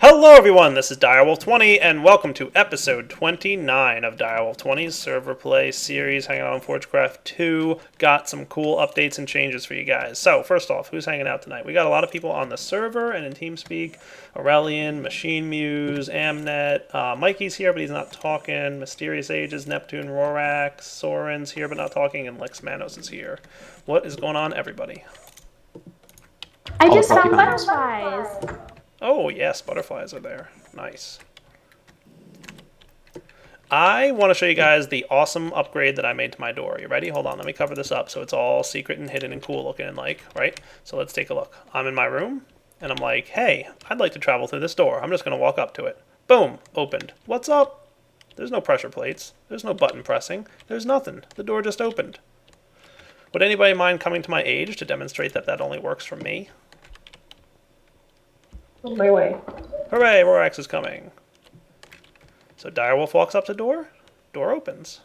Hello everyone, this is Direwolf20 and welcome to episode 29 of Direwolf20's server play series hanging out on Forgecraft2. Got some cool updates and changes for you guys. So first off, who's hanging out tonight? We got a lot of people on the server and in TeamSpeak. Aurelian, Machine Muse, Amnet, Mikey's here but he's not talking, Mysterious Ages, Neptune, Rorax, Soren's here but not talking, and Lex Manos is here. What is going on, everybody? I just found butterflies. Oh, yes, butterflies are there. Nice. I want to show you guys the awesome upgrade that I made to my door. You ready? Hold on, let me cover this up so it's all secret and hidden and cool looking and right? So let's take a look. I'm in my room, and I'm like, hey, I'd like to travel through this door. I'm just going to walk up to it. Boom, opened. What's up? There's no pressure plates. There's no button pressing. There's nothing. The door just opened. Would anybody mind coming to my aid to demonstrate that that only works for me? On my way. Hooray, Rorax is coming. So Direwolf walks up to door opens.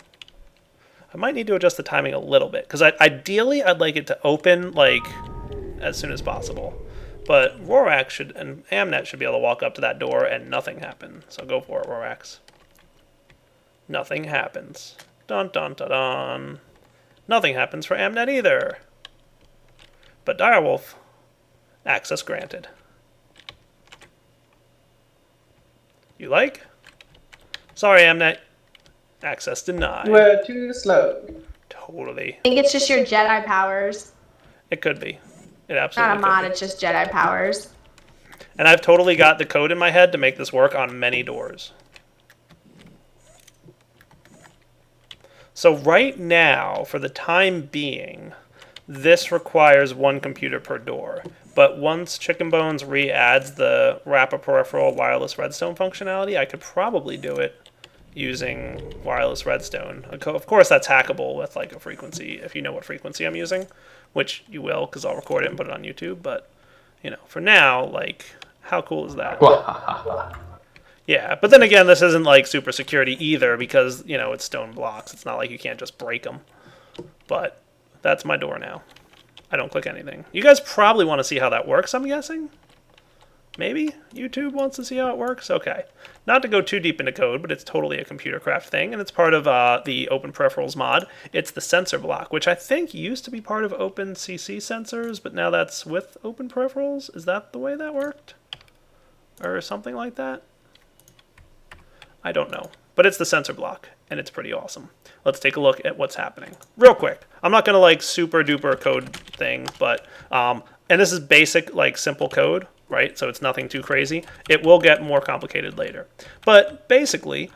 I might need to adjust the timing a little bit, because ideally I'd like it to open, like, as soon as possible. But Rorax should, and Amnet should be able to walk up to that door and nothing happen. So go for it, Rorax. Nothing happens. Dun dun dun dun. Nothing happens for Amnet either. But Direwolf, access granted. You like? Sorry, Amnet. Access denied. We're too slow. Totally. I think it's just your Jedi powers. It could be. It absolutely Not a mod, could be. it's just Jedi powers. And I've totally got the code in my head to make this work on many doors. So right now, for the time being, this requires one computer per door. But once Chicken Bones re-adds the wrap a peripheral wireless redstone functionality, I could probably do it using wireless redstone. Of course, that's hackable with like a frequency, if you know what frequency I'm using, which you will, because I'll record it and put it on YouTube. But, you know, for now, like, how cool is that? Yeah, but then again, this isn't like super security either, because, you know, it's stone blocks. It's not like you can't just break them. But that's my door now. I don't click anything. You guys probably want to see how that works, I'm guessing? Maybe? YouTube wants to see how it works? Okay. Not to go too deep into code, but it's totally a computer craft thing, and it's part of the Open Peripherals mod. It's the sensor block, which I think used to be part of OpenCC sensors, but now that's with Open Peripherals? Is that the way that worked? Or something like that? I don't know. But it's the sensor block, and it's pretty awesome. Let's take a look at what's happening. Real quick. I'm not going to like super duper code thing, but, and this is basic, like simple code, right? So it's nothing too crazy. It will get more complicated later. But basically,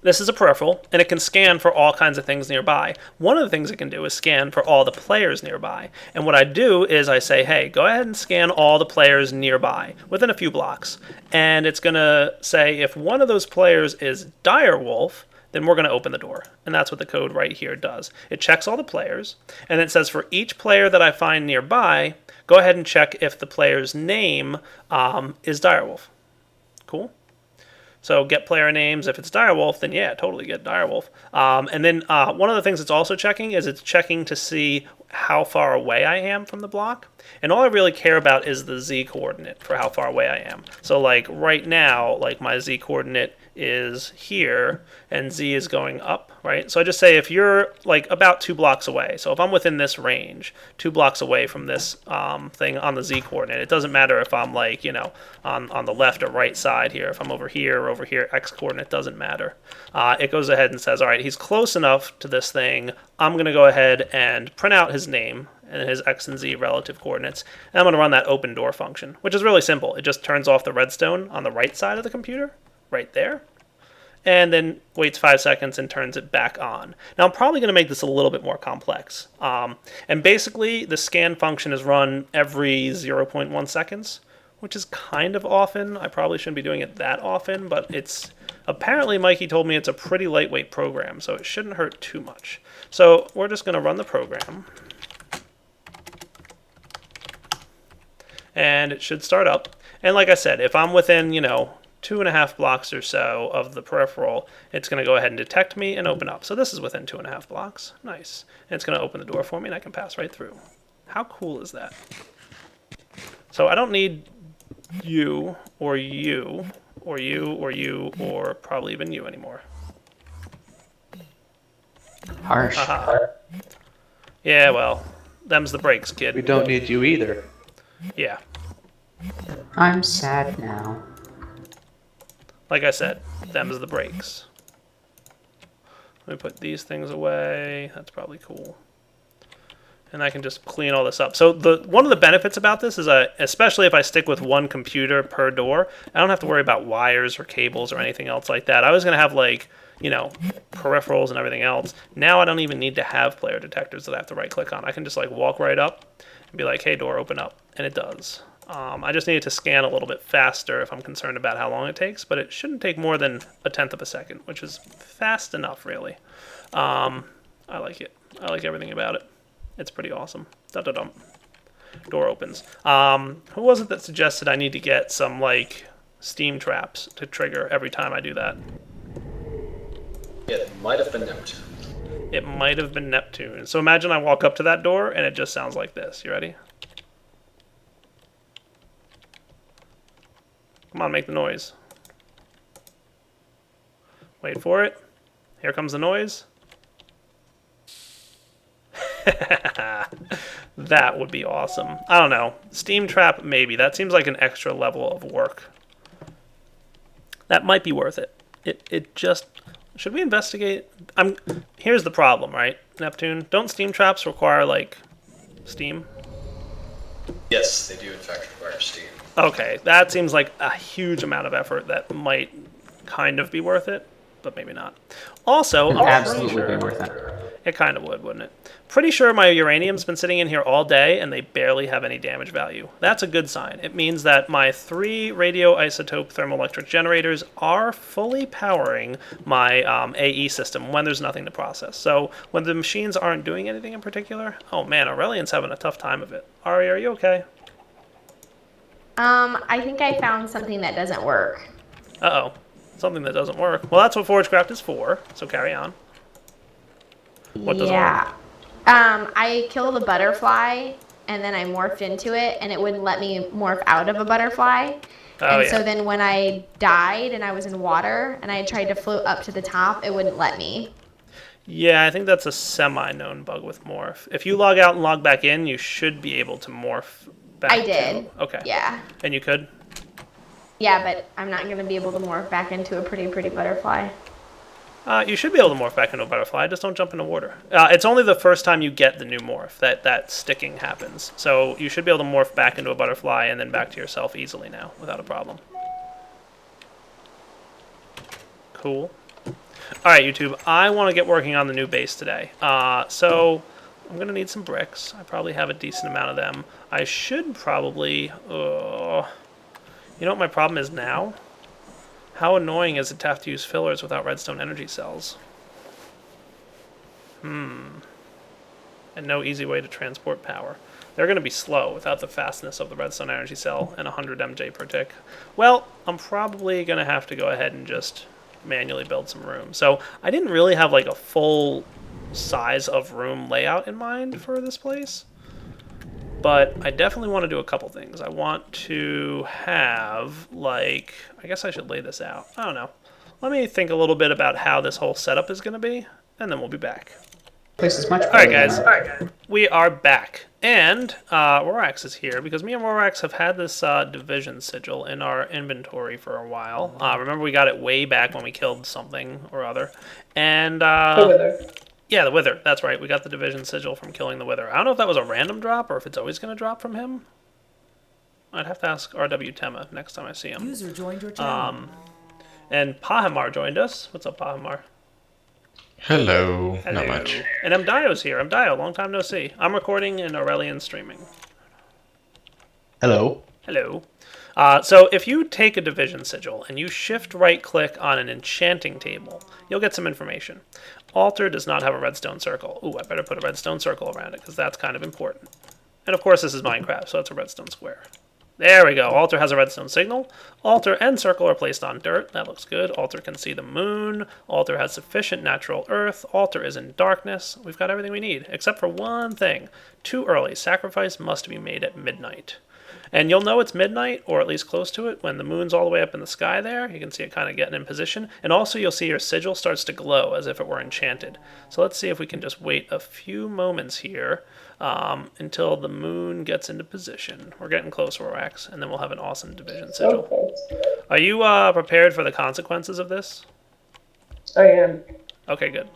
this is a peripheral, and it can scan for all kinds of things nearby. One of the things it can do is scan for all the players nearby. And what I do is I say, hey, go ahead and scan all the players nearby, within a few blocks. And it's going to say if one of those players is Direwolf, then we're going to open the door. And that's what the code right here does. It checks all the players, and it says for each player that I find nearby, go ahead and check if the player's name is Direwolf. Cool? So get player names. If it's Direwolf, then yeah, totally get Direwolf. And then one of the things it's also checking is it's checking to see how far away I am from the block. And all I really care about is the Z coordinate for how far away I am. So like right now, like my Z coordinate is here and Z is going up, right? So I just say if you're like about 2 blocks away, so if I'm within this range, 2 blocks away from this thing on the Z coordinate, it doesn't matter if I'm like, you know, on the left or right side here, if I'm over here or over here, X coordinate doesn't matter. It goes ahead and says, all right, he's close enough to this thing, I'm going to go ahead and print out his name and his X and Z relative coordinates, and I'm going to run that open door function, which is really simple. It just turns off the redstone on the right side of the computer, right there, and then waits 5 seconds and turns it back on. Now I'm probably going to make this a little bit more complex. And basically the scan function is run every 0.1 seconds, which is kind of often. I probably shouldn't be doing it that often, but it's apparently Mikey told me it's a pretty lightweight program, so it shouldn't hurt too much. So we're just going to run the program. And it should start up. And like I said, if I'm within, you know, 2.5 blocks or so of the peripheral, it's going to go ahead and detect me and open up. So this is within 2.5 blocks. Nice. And it's going to open the door for me and I can pass right through. How cool is that? So I don't need you, or you, or you, or you, or probably even you anymore. Harsh. Haha. Yeah, well, them's the breaks, kid. We don't need you either. Yeah. I'm sad now. Like I said, them's the breaks. Let me put these things away. That's probably cool. And I can just clean all this up. So one of the benefits about this is, especially if I stick with one computer per door, I don't have to worry about wires or cables or anything else like that. I was going to have, like, you know, peripherals and everything else. Now I don't even need to have player detectors that I have to right-click on. I can just, like, walk right up and be like, hey, door, open up. And it does. I just needed to scan a little bit faster if I'm concerned about how long it takes, but it shouldn't take more than 1/10 of a second, which is fast enough, really. I like it. I like everything about it. It's pretty awesome. Dum-dum-dum. Door opens. Who was it that suggested I need to get some, like, steam traps to trigger every time I do that? It might have been Neptune. It might have been Neptune. So imagine I walk up to that door and it just sounds like this. You ready? Come on, make the noise. Wait for it. Here comes the noise. That would be awesome. I don't know. Steam trap, maybe. That seems like an extra level of work. That might be worth it. It just... Should we investigate? Here's the problem, right, Neptune? Don't steam traps require, like, steam? Yes, they do in fact require steam. Okay, that seems like a huge amount of effort that might kind of be worth it, but maybe not. Also, It'd absolutely be worth it. It kind of would, wouldn't it? Pretty sure my uranium's been sitting in here all day and they barely have any damage value. That's a good sign. It means that my 3 radioisotope thermoelectric generators are fully powering my AE system when there's nothing to process. So when the machines aren't doing anything in particular, oh man, Aurelian's having a tough time of it. Ari, are you okay? I think I found something that doesn't work. Uh-oh. Something that doesn't work. Well, that's what Forgecraft is for, so carry on. What doesn't work? I killed a butterfly, and then I morphed into it, and it wouldn't let me morph out of a butterfly. So then when I died and I was in water, and I tried to float up to the top, it wouldn't let me. Yeah, I think that's a semi-known bug with morph. If you log out and log back in, you should be able to morph back. I did. Okay. Yeah. And you could? Yeah, but I'm not going to be able to morph back into a pretty butterfly. You should be able to morph back into a butterfly, just don't jump into water. It's only the first time you get the new morph that sticking happens. So you should be able to morph back into a butterfly and then back to yourself easily now, without a problem. Cool. Alright, YouTube, I want to get working on the new base today. So I'm going to need some bricks. I probably have a decent amount of them. I should probably... you know what my problem is now? How annoying is it to have to use fillers without redstone energy cells? And no easy way to transport power. They're going to be slow without the fastness of the redstone energy cell and 100 MJ per tick. Well, I'm probably going to have to go ahead and just manually build some room. So I didn't really have like a full size of room layout in mind for this place. But I definitely want to do a couple things. I want to have, like, I guess I should lay this out. I don't know. Let me think a little bit about how this whole setup is going to be, and then we'll be back. Place is much better. Alright, guys. We are back. And Rorax is here, because me and Rorax have had this division sigil in our inventory for a while. Remember, we got it way back when we killed something or other. And, The wither. yeah, the Wither. That's right. We got the division sigil from killing the Wither. I don't know if that was a random drop or if it's always going to drop from him. I'd have to ask RW Tema next time I see him. User joined your channel. And Pahamar joined us. What's up, Pahamar? Hello. Hello. Not much. And Mdio's here. Mdio, long time no see. I'm recording and Aurelian streaming. Hello. Hello. So if you take a division sigil and you shift right click on an enchanting table, you'll get some information. Altar does not have a redstone circle. Ooh, I better put a redstone circle around it because that's kind of important. And of course this is Minecraft, so it's a redstone square. There we go. Altar has a redstone signal. Altar and circle are placed on dirt. That looks good. Altar can see the moon. Altar has sufficient natural earth. Altar is in darkness. We've got everything we need, except for one thing. Too early. Sacrifice must be made at midnight. And you'll know it's midnight, or at least close to it, when the moon's all the way up in the sky there. You can see it kind of getting in position. And also you'll see your sigil starts to glow as if it were enchanted. So let's see if we can just wait a few moments here until the moon gets into position. We're getting close, Rorax, and then we'll have an awesome division sigil. Okay. Are you prepared for the consequences of this? I am. Okay, good.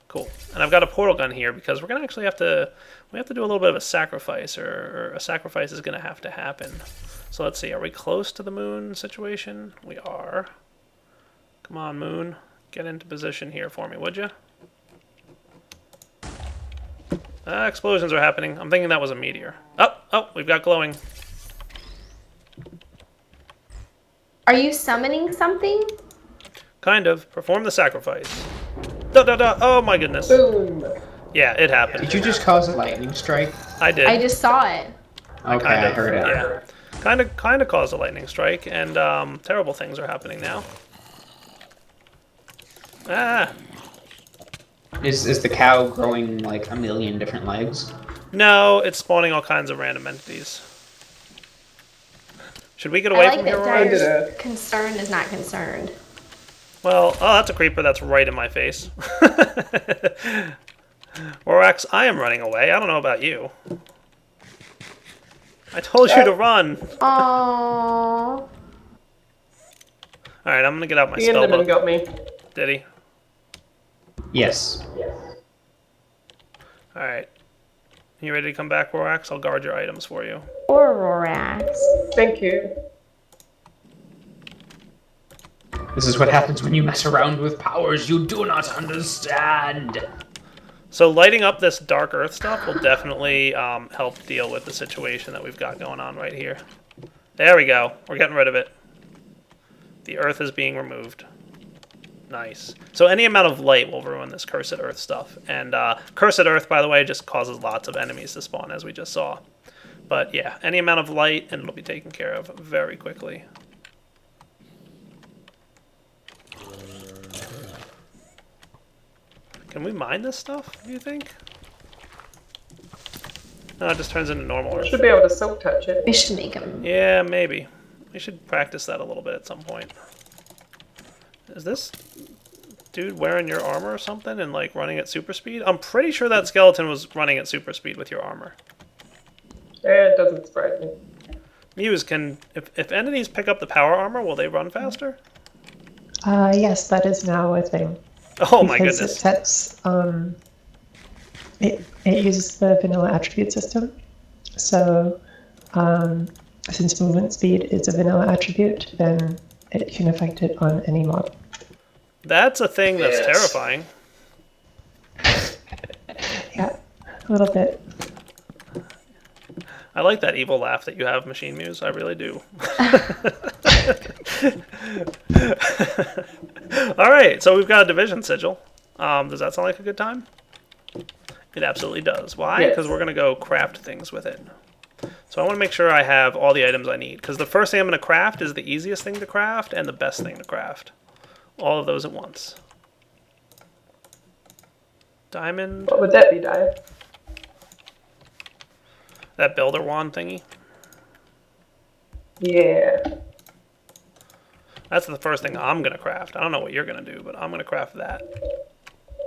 Cool. And I've got a portal gun here because we're going to actually have to do a little bit of a sacrifice, or a sacrifice is going to have to happen. So let's see, are we close to the moon situation? We are. Come on, moon. Get into position here for me, would you? Explosions are happening. I'm thinking that was a meteor. Oh, we've got glowing. Are you summoning something? Kind of. Perform the sacrifice. Oh my goodness. Boom. Yeah, it happened. Did you just cause a lightning strike? I did. I just saw it. Okay, Kind I of, heard it. Yeah. Kind of caused a lightning strike, and terrible things are happening now. Ah! Is the cow growing like a million different legs? No, it's spawning all kinds of random entities. Should we get I away like from that here, Ryan? Dyer's concerned is not concerned. Well, oh, that's a creeper that's right in my face. Rorax, I am running away. I don't know about you. I told you to run. Aww. Alright, I'm gonna get out my The spell Enderman book. got me. Did he? Yes. Alright. You ready to come back, Rorax? I'll guard your items for you. Or Rorax. Thank you. This is what happens when you mess around with powers you do not understand. So lighting up this dark earth stuff will definitely help deal with the situation that we've got going on right here. There we go. We're getting rid of it. The earth is being removed. Nice. So any amount of light will ruin this cursed earth stuff. And cursed earth, by the way, just causes lots of enemies to spawn, as we just saw. But yeah, any amount of light, and it'll be taken care of very quickly. Can we mine this stuff, do you think? No, it just turns into normal earth. Should be able to silk touch it. We should make him. Yeah, maybe. We should practice that a little bit at some point. Is this dude wearing your armor or something and like running at super speed? I'm pretty sure that skeleton was running at super speed with your armor. Yeah, it doesn't surprise me. Muse, if entities pick up the power armor, will they run faster? Yes, that is now a thing. Oh my Because goodness. it sets, it uses the vanilla attribute system. So, since movement speed is a vanilla attribute, then it can affect it on any model. That's a thing that's Yes. terrifying. Yeah, a little bit. I like that evil laugh that you have, Machine Muse. I really do. Alright, so we've got a division sigil. Does that sound like a good time? It absolutely does. Why? Yes. Because we're going to go craft things with it. So I want to make sure I have all the items I need. Because the first thing I'm going to craft is the easiest thing to craft and the best thing to craft. All of those at once. Diamond. What would that be, Dyer? That builder wand thingy. Yeah. That's the first thing I'm going to craft. I don't know what you're going to do, but I'm going to craft that.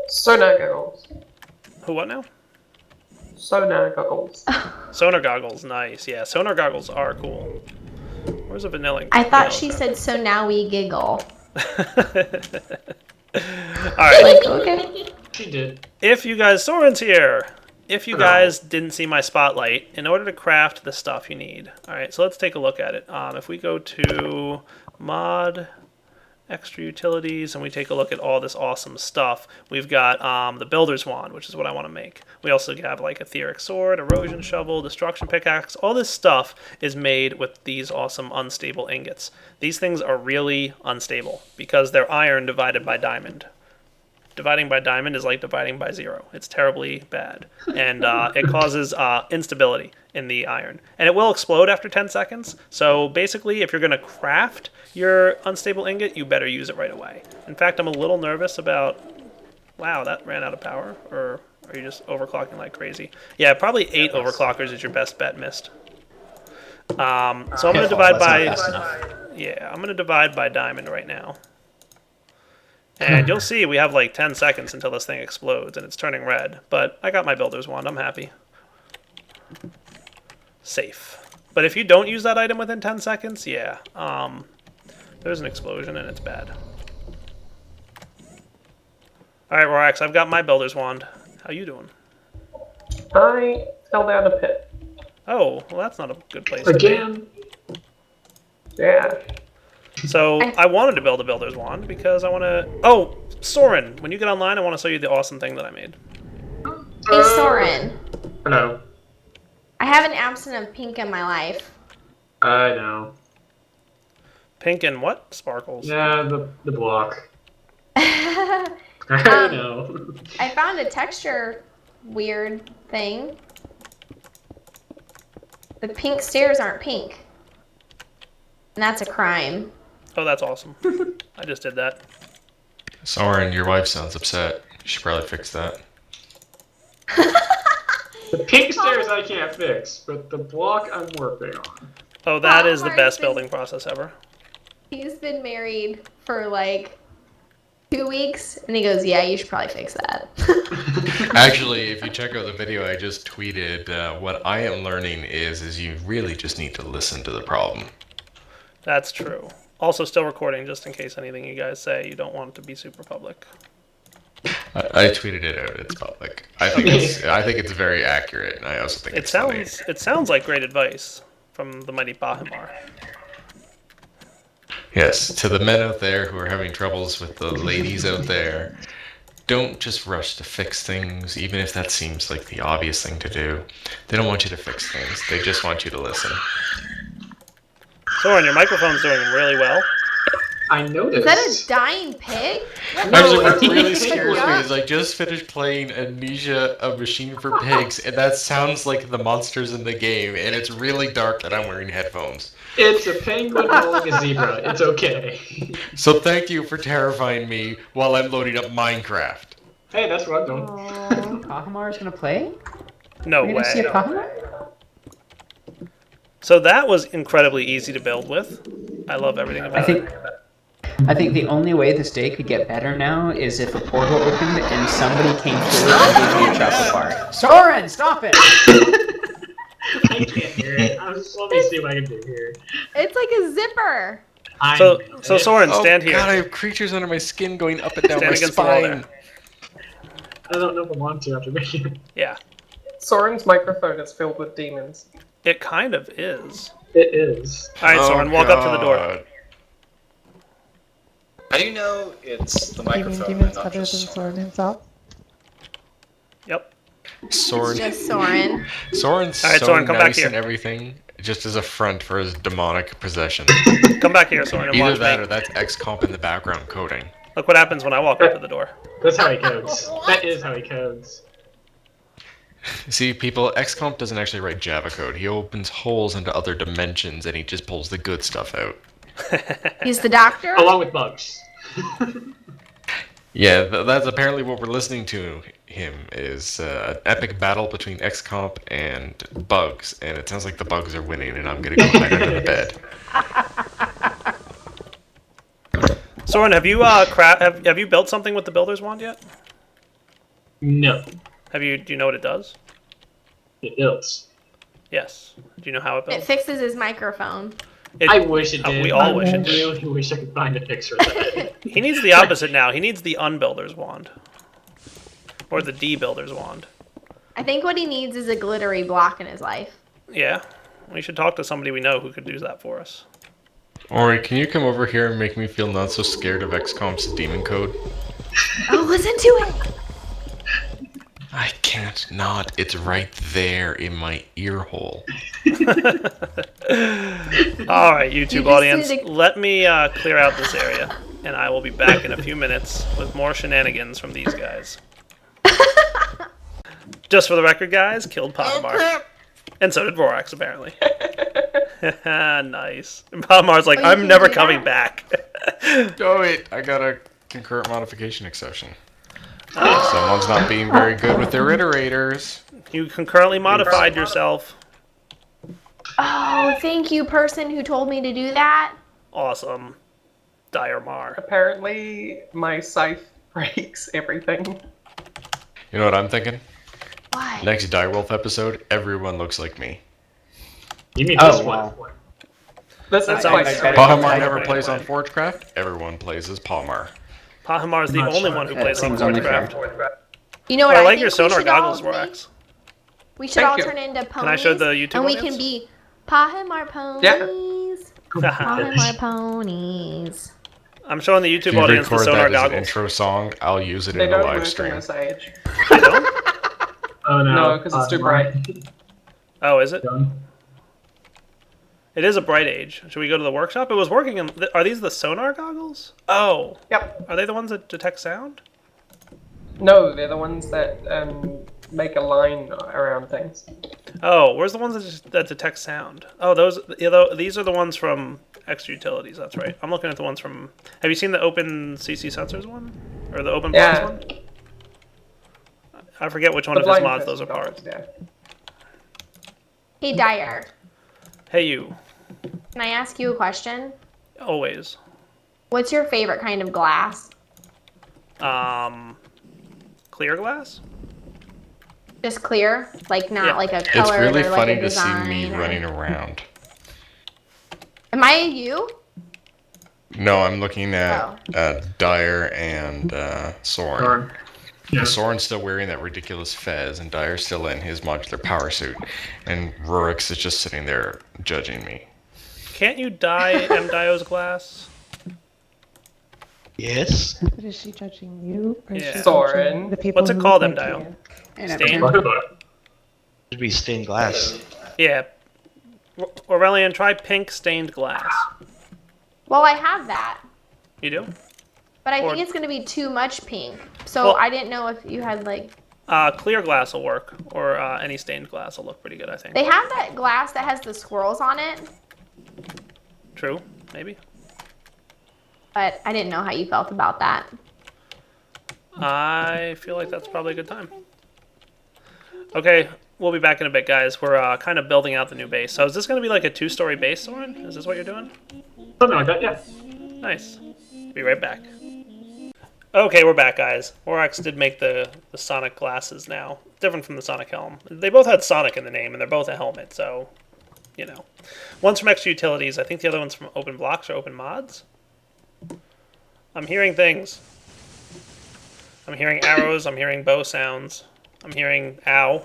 Sonar goggles. Who, what now? Sonar goggles. Sonar goggles, nice. Yeah, sonar goggles are cool. Where's a vanilla? I thought she said, so now we giggle. Alright, Like, okay. She did. if you guys, Soren's here. If you guys didn't see my spotlight, in order to craft the stuff you need. Alright, so let's take a look at it. If we go to mod, extra utilities, and we take a look at all this awesome stuff, we've got the builder's wand, which is what I want to make. We also have like etheric sword, erosion shovel, destruction pickaxe. All this stuff is made with these awesome unstable ingots. These things are really unstable because they're iron divided by diamond. Dividing by diamond is like dividing by 0. It's terribly bad. And it causes instability in the iron. And it will explode after 10 seconds. So basically, if you're going to craft your unstable ingot, you better use it right away. In fact, I'm a little nervous about... Wow, that ran out of power. Or are you just overclocking like crazy? Yeah, probably 8 overclockers is your best bet, Mist. So I'm going to divide I'm going to divide by diamond right now. And you'll see we have like 10 seconds until this thing explodes and it's turning red. But I got my builder's wand. I'm happy. Safe. But if you don't use that item within 10 seconds, yeah. There's an explosion and it's bad. Alright, Rorax, I've got my builder's wand. How you doing? I fell down a pit. Oh, well that's not a good place Again. to be. Yeah. So, I wanted to build a builder's wand because I want to... Oh, Soren, when you get online, I want to show you the awesome thing that I made. Hey, Soren. Hello. I have an absent of pink in my life. I know. Pink and what? Sparkles. Yeah, the block. I know. I found a texture weird thing. The pink stairs aren't pink. And that's a crime. Oh, that's awesome. I just did that. Soren, your wife sounds upset. You should probably fix that. The pink stairs I can't fix, but the block I'm working on. Oh, that is the Palmer's best been- building process ever. He's been married for like 2 weeks, and he goes, yeah, you should probably fix that. Actually, if you check out the video I just tweeted, what I am learning is you really just need to listen to the problem. That's true. Also, still recording just in case anything you guys say you don't want it to be super public. I tweeted it out. It's public. I think it's very accurate, and I also think it's funny. It sounds like great advice from the mighty Bahimar. Yes, to the men out there who are having troubles with the ladies out there, don't just rush to fix things, even if that seems like the obvious thing to do. They don't want you to fix things. They just want you to listen. Soren, your microphone's doing really well. I noticed. Is that a dying pig? Actually, what it's really a scares pig. me is I just finished playing Amnesia: A Machine for Pigs, and that sounds like the monsters in the game, and it's really dark, and I'm wearing headphones. It's a penguin rolling a zebra. It's okay. So thank you for terrifying me while I'm loading up Minecraft. Hey, that's what I'm doing. Kahamar's gonna play? No We're gonna see a way. Kahamar? So that was incredibly easy to build with. I love everything about I think the only way this day could get better now is if a portal opened and somebody came through and gave me a chocolate bar. Soren, stop it! I can't hear it. Let me see what I can do here. It's like a zipper. So Soren, stand oh here. God, I have creatures under my skin going up and down Stand my against the wall spine. I don't know if I want to after making it. Yeah, Soren's microphone is filled with demons. it kind of is. It is. All right, Soren, walk up to the door. God. How do you know it's the You mean microphone demons and not other than just Soren himself? Yep. Soren. Just Soren. Soren's All right, so Soren, come back nice here. and everything, just as a front for his demonic possession. Come back here, Soren, and Either watch that me. or that's XComp in the background coding. Look what happens when I walk up to the door. That's how he codes. That is how he codes. See, people, XComp doesn't actually write Java code. He opens holes into other dimensions and he just pulls the good stuff out. He's the doctor. Along with bugs. Yeah, that's apparently what we're listening to him, is an epic battle between XComp and bugs, and it sounds like the bugs are winning, and I'm gonna go back under the bed. Soren, have you have you built something with the builder's wand yet? No. Do you know what it does? It is. Yes. Do you know how it It builds? fixes his microphone. I wish it did. We all wish it I did. really wish I could find a fix for that. He needs the opposite now. He needs the unbuilder's wand. Or the debuilder's wand. I think what he needs is a glittery block in his life. Yeah. We should talk to somebody we know who could do that for us. Ori, can you come over here and make me feel not so scared of XComp's demon code? Oh, listen to it! I can't not. It's right there in my ear hole. Alright, YouTube just audience, need to- let me clear out this area, and I will be back in a few minutes with more shenanigans from these guys. Just for the record, guys, killed Podmar. And so did Vorax, apparently. Nice. And Podmar's like, Oh, you I'm can never do coming that? back. Oh wait, I got a concurrent modification exception. Someone's not being very good with their iterators. You concurrently modified yourself. Oh, thank you, person who told me to do that. Awesome. Dire Mar. Apparently, my scythe breaks everything. You know what I'm thinking? What? Next Direwolf episode, everyone looks like me. You mean Oh, this one? wow. This That is sounds quite better. strange. Pahamar I never don't plays know. on Forgecraft. Everyone plays as Palmar. Pahamar is the only one who That plays on seems only fair. Forgecraft. You know what Well, I I like think your we sonar should all goggles, be? Rorax. We should Thank all you. turn into ponies. Can I show the YouTube And we audience? can be Pahimar ponies. Pahimar ponies. I'm showing the If YouTube you audience the record sonar that as an goggles. intro song, I'll use it They in the don't live work in stream. this age. They don't? Oh no. No, because it's too bright. Oh, is it? Done. It is a bright age. Should we go to the workshop? It was working in... Are these the sonar goggles? Oh. Yep. Are they the ones that detect sound? No, they're the ones that make a line around things. Oh, where's the ones that detect sound? Oh, those. These are the ones from Extra Utilities. That's right. I'm looking at the ones from. Have you seen the Open CC Sensors one, or the Open Mods Yeah. one? I forget which one The of his blind mods person those are part. goggles, yeah. Hey, Dyer. Hey, you. Can I ask you a question? Always. What's your favorite kind of glass? Clear glass. Just clear? Like not Yeah. like a It's color really or like funny a to see design? me or... running around. Am I you? No, I'm looking Oh. at Dyer and Soren. Darn. Yeah. Soren's still wearing that ridiculous fez, and Dyer's still in his modular power suit, and Rorix is just sitting there judging me. Can't you dye Dio's glass? Yes. But is she judging you? Or is Yeah. she Soren. judging the people What's it who called, look like Dio? you? And Stain? Should be stained glass. Yeah. Aurelian, try pink stained glass. Well, I have that. You do? But I Or- think it's going to be too much pink. So Well- I didn't know if you had like... Clear glass will work, or any stained glass will look pretty good, I think. They have that glass that has the swirls on it. True, maybe. But I didn't know how you felt about that. I feel like that's probably a good time. Okay, we'll be back in a bit, guys. We're kind of building out the new base. So is this going to be like a 2-story base, Soren? Is this what you're doing? Something like that, yeah. Nice. Be right back. Okay, we're back, guys. Orax did make the Sonic glasses now. Different from the Sonic helm. They both had Sonic in the name, and they're both a helmet, so, you know. One's from Extra Utilities. I think the other one's from Open Blocks or Open Mods. I'm hearing things. I'm hearing arrows. I'm hearing bow sounds. I'm hearing ow.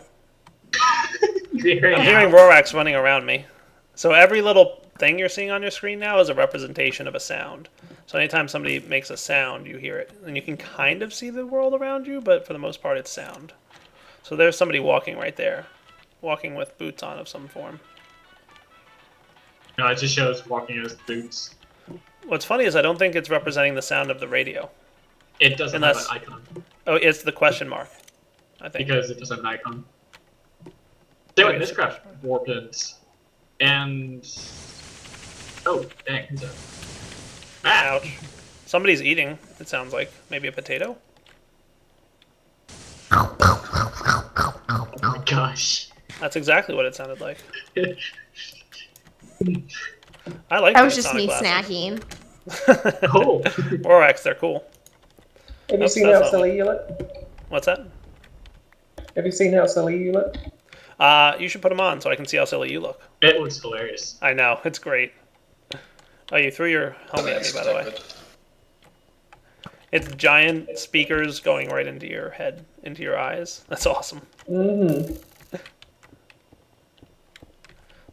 I'm hearing Rorax running around me. So every little thing you're seeing on your screen now is a representation of a sound. So anytime somebody makes a sound, you hear it. And you can kind of see the world around you, but for the most part, it's sound. So there's somebody walking right there. Walking with boots on of some form. No, it just shows walking as boots. What's funny is I don't think it's representing the sound of the radio. It doesn't Unless- have an icon. Oh, it's the question mark, I think. Because it doesn't have an icon. So anyway, this craft warped. And... Oh, dang, who's that? Ah! Ouch. Somebody's eating, it sounds like. Maybe a potato? Oh my gosh. That's exactly what it sounded like. I like That was those just Sonic me glasses. snacking. Oh! Borax, they're cool. Have you That's- seen that's how not- silly you look? What's that? Have you seen how silly you look? You should put them on so I can see how silly you look. It looks hilarious. I know, it's great. Oh, you threw your helmet at me, by the way. It's giant speakers going right into your head, into your eyes. That's awesome. Mm-hmm.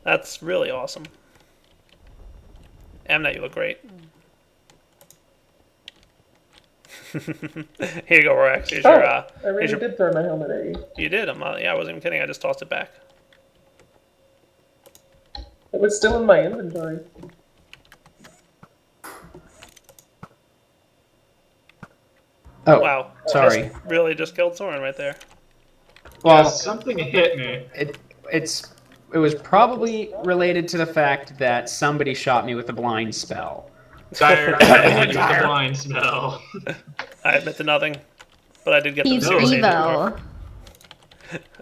That's really awesome. Mnet, you look great. Here you go, Rorax. Here's your, I really here's your... did throw my helmet at you. You did. Yeah, I wasn't even kidding. I just tossed it back. It was still in my inventory. Oh, Wow. sorry. Just really just killed Soren right there. Well, Something hit me. it was probably related to the fact that somebody shot me with a blind spell. Dire, I hit the blind smell. I admit to nothing, but I did get the He's serious agent evil. part.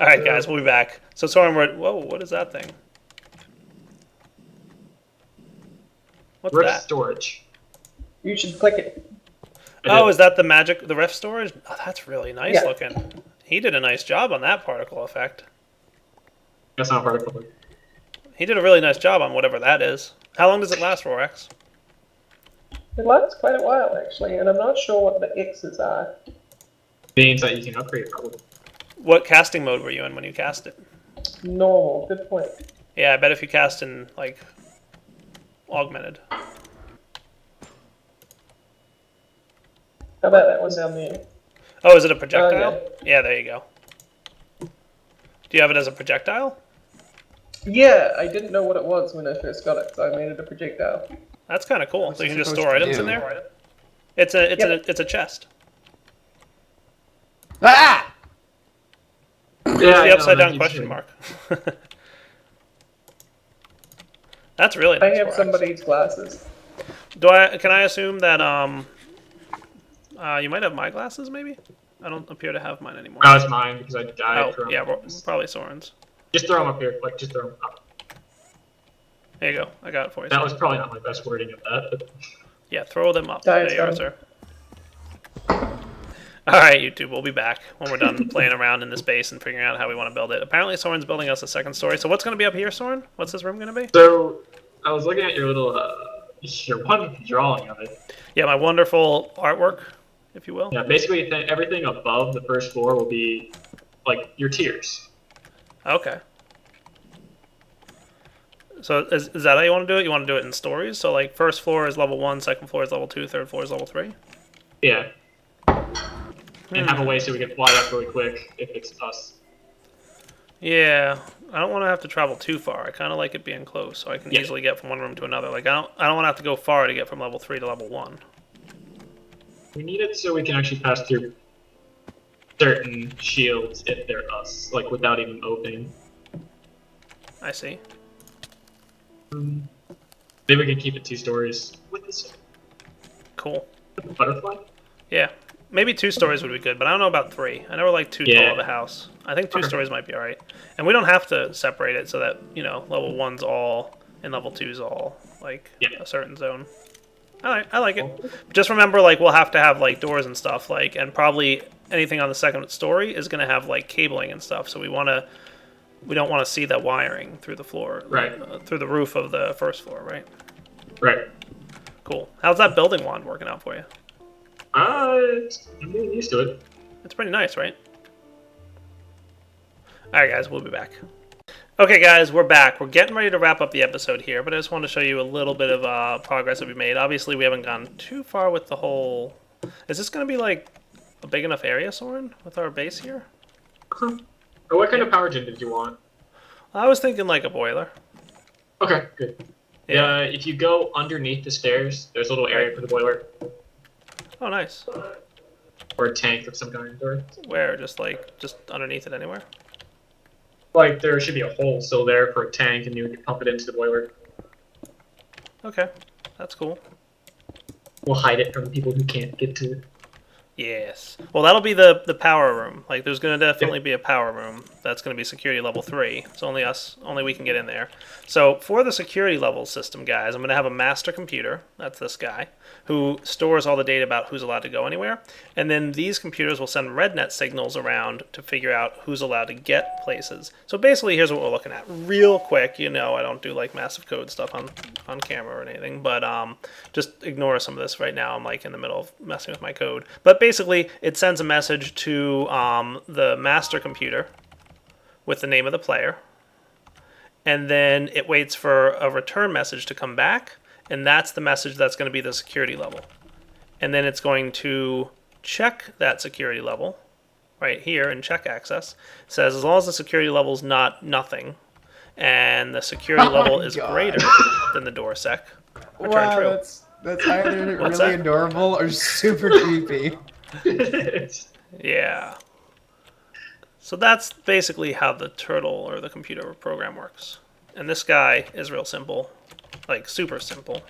All right, guys, we'll be back. So Soren, whoa, what is that thing? What's Rift that? storage. You should click it. Oh, is that the rift storage? Oh, that's really nice Yeah. looking. He did a nice job on that particle effect. That's not part of it. He did a really nice job on whatever that is. How long does it last for, Rex? It lasts quite a while, actually, and I'm not sure what the X's are. Means that you can upgrade it probably. What casting mode were you in when you cast it? Normal, good point. Yeah, I bet if you cast in, like, augmented. How about that one down there? Oh, is it a projectile? Oh, Yeah, there you go. Do you have it as a projectile? Yeah, I didn't know what it was when I first got it, so I made it a projectile. That's kind of cool. What's So you it can just supposed store to items do? in there. It's a it's a chest. Ah! It's Yeah, the upside down question mark. That's really I nice. have Borax. somebody's glasses. Can I assume that you might have my glasses? Maybe. I don't appear to have mine anymore. No, it's mine because I died Oh, from. yeah, probably Soren's. Just throw them up here. Like, just throw them up. There you go. I got it for you. That was probably not my best wording of that, but Yeah, throw them up. Diet There you are, Stone. sir. Alright, YouTube, we'll be back when we're done playing around in this base and figuring out how we want to build it. Apparently Soren's building us a second story. So what's going to be up here, Soren? What's this room going to be? so I was looking at your little your one drawing of it. Yeah, my wonderful artwork, if you will. Yeah, basically everything above the first floor will be like your tiers. Okay. So is that how you want to do it? You want to do it in stories? So like first floor is level 1, second floor is level 2, third floor is level 3? Yeah. And have a way so we can fly up really quick if it's us. Yeah, I don't want to have to travel too far. I kind of like it being close, so I can Yeah. easily get from one room to another. Like I don't want to have to go far to get from level 3 to level 1. We need it so we can actually pass through certain shields if they're us, like without even opening. I see. Maybe we can keep it 2 stories with this Cool. butterfly. Yeah, maybe 2 stories would be good, but I don't know about 3. I never liked too tall of a house. I think 2 stories might be alright. And we don't have to separate it so that, you know, level 1's all and level 2's all, like, a certain zone. I like it. Just remember, like, we'll have to have, like, doors and stuff, like, and probably anything on the second story is going to have, like, cabling and stuff, so we don't want to see that wiring through the floor. Right. Through the roof of the first floor, right? Right. Cool. How's that building wand working out for you? I'm getting used to it. It's pretty nice, right? Alright guys, we'll be back. Okay guys, we're back. We're getting ready to wrap up the episode here, but I just wanted to show you a little bit of progress that we made. Obviously, we haven't gone too far with the whole... Is this going to be, like, a big enough area, Soren, with our base here? Or what kind of power gen did you want? I was thinking, like, a boiler. Okay, good. Yeah. If you go underneath the stairs, there's a little area for the boiler. Oh, nice. Or a tank of some kind. Or Where? Just underneath it anywhere? like there should be a hole still there for a tank, and you can pump it into the boiler. Okay, that's cool. We'll hide it from the people who can't get to it. Yes. Well, that'll be the power room. Like, there's going to definitely be a power room. That's going to be security level 3. It's only we can get in there. So, for the security level system, guys, I'm going to have a master computer. That's this guy, who stores all the data about who's allowed to go anywhere. And then these computers will send RedNet signals around to figure out who's allowed to get places. So, basically, here's what we're looking at. Real quick, you know I don't do, like, massive code stuff on camera or anything. But just ignore some of this right now. I'm, like, in the middle of messing with my code. But basically, it sends a message to the master computer with the name of the player, and then it waits for a return message to come back, and that's the message that's going to be the security level. And then it's going to check that security level right here in check access. It says as long as the security level is not nothing, and the security level is greater than the door sec, return true. That's either What's really that? adorable or super creepy. Yeah. So that's basically how the turtle or the computer program works. And this guy is real simple, like super simple.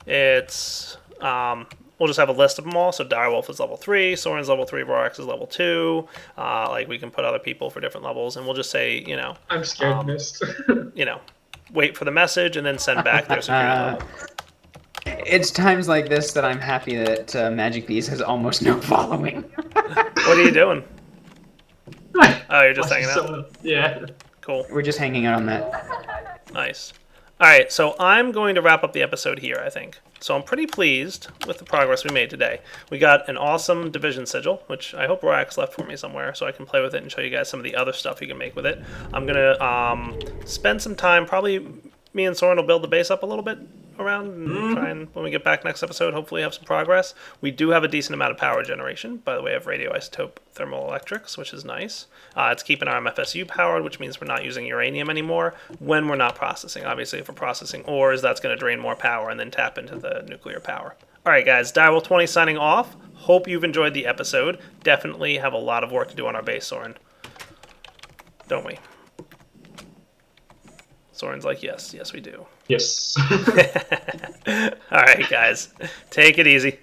It's, we'll just have a list of them all. So Direwolf is level 3, Soren's level 3, Vorax is level 2. Like we can put other people for different levels, and we'll just say, you know. I'm scared of mist. You know, wait for the message, and then send back their security level. It's times like this that I'm happy that Magic Beast has almost no following. What are you doing? Oh, you're just hanging out? Yeah. Cool. We're just hanging out on that. Nice. Alright, so I'm going to wrap up the episode here, I think. So I'm pretty pleased with the progress we made today. We got an awesome division sigil, which I hope Roax left for me somewhere so I can play with it and show you guys some of the other stuff you can make with it. I'm going to spend some time, probably me and Soren will build the base up a little bit around and try and, when we get back next episode, hopefully have some progress. We do have a decent amount of power generation by the way of radioisotope thermal electrics, which is nice. It's keeping our MFSU powered, which means we're not using uranium anymore when we're not processing. Obviously, if we're processing ores, that's going to drain more power and then tap into the nuclear power. All right, guys, Direwolf20 signing off. Hope you've enjoyed the episode. Definitely have a lot of work to do on our base, Soren. Don't we? Soren's like, yes, we do. Yes. All right, guys, take it easy.